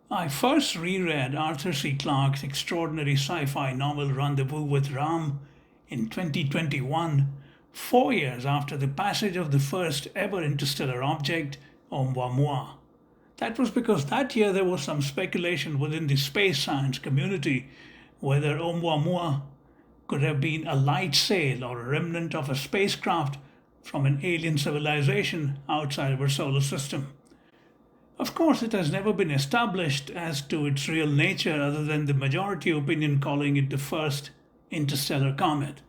I first reread Arthur C. Clarke's extraordinary sci-fi novel Rendezvous with Rama in 2021, 4 years after the passage of the first ever interstellar object, Oumuamua. That was because that year there was some speculation within the space science community whether Oumuamua could have been a light sail or a remnant of a spacecraft from an alien civilization outside our solar system. Of course, it has never been established as to its real nature other than the majority opinion calling it the first interstellar comet.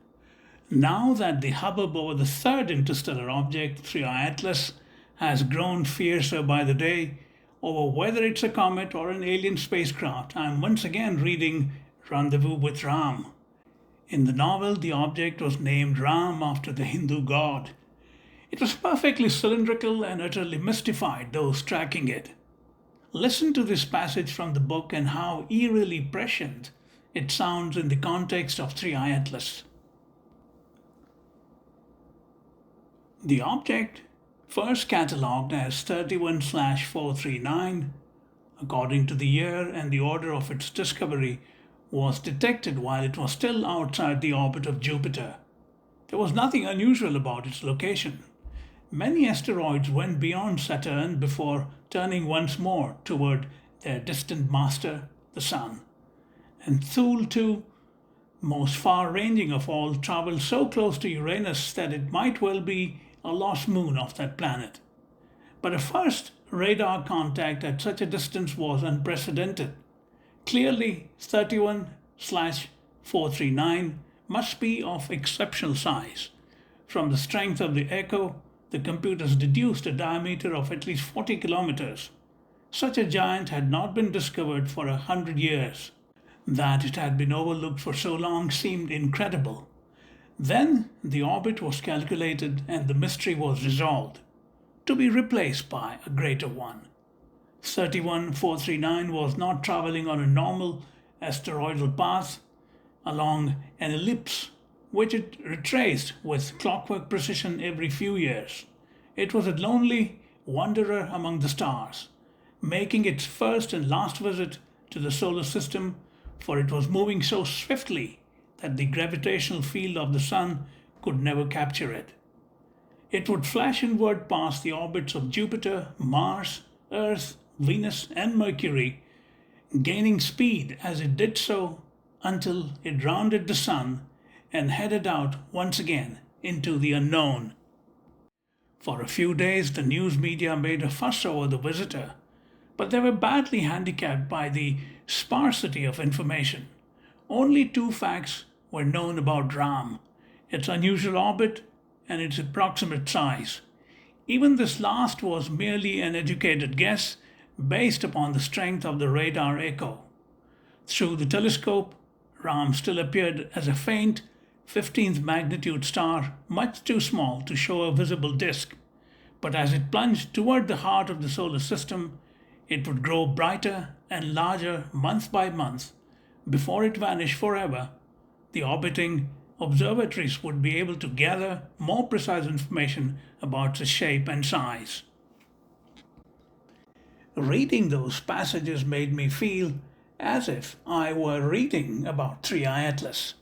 Now that the hubbub over the third interstellar object, 3I Atlas, has grown fiercer by the day over whether it's a comet or an alien spacecraft, I'm once again reading Rendezvous with Ram. In the novel, the object was named Ram after the Hindu god. It was perfectly cylindrical and utterly mystified those tracking it. Listen to this passage from the book and how eerily prescient it sounds in the context of 3I Atlas. The object, first catalogued as 31/439, according to the year and the order of its discovery, was detected while it was still outside the orbit of Jupiter. There was nothing unusual about its location. Many asteroids went beyond Saturn before turning once more toward their distant master, the Sun. And Thule, too, most far-ranging of all, traveled so close to Uranus that it might well be a lost moon of that planet. But a first radar contact at such a distance was unprecedented. Clearly, 31/439 must be of exceptional size. From the strength of the echo, the computers deduced a diameter of at least 40 kilometers. Such a giant had not been discovered for 100 years. That it had been overlooked for so long seemed incredible. Then the orbit was calculated and the mystery was resolved, to be replaced by a greater one. 31/439 was not traveling on a normal asteroidal path along an ellipse which it retraced with clockwork precision every few years. It was a lonely wanderer among the stars, making its first and last visit to the solar system, for it was moving so swiftly that the gravitational field of the Sun could never capture it. It would flash inward past the orbits of Jupiter, Mars, Earth, Venus, and Mercury, gaining speed as it did so until it rounded the Sun and headed out once again into the unknown. For a few days, the news media made a fuss over the visitor, but they were badly handicapped by the sparsity of information. Only two facts were known about Ram: its unusual orbit and its approximate size. Even this last was merely an educated guess based upon the strength of the radar echo. Through the telescope, Ram still appeared as a faint 15th magnitude star, much too small to show a visible disk. But as it plunged toward the heart of the solar system, it would grow brighter and larger month by month before it vanished forever. The orbiting observatories would be able to gather more precise information about its shape and size. Reading those passages made me feel as if I were reading about 3I Atlas.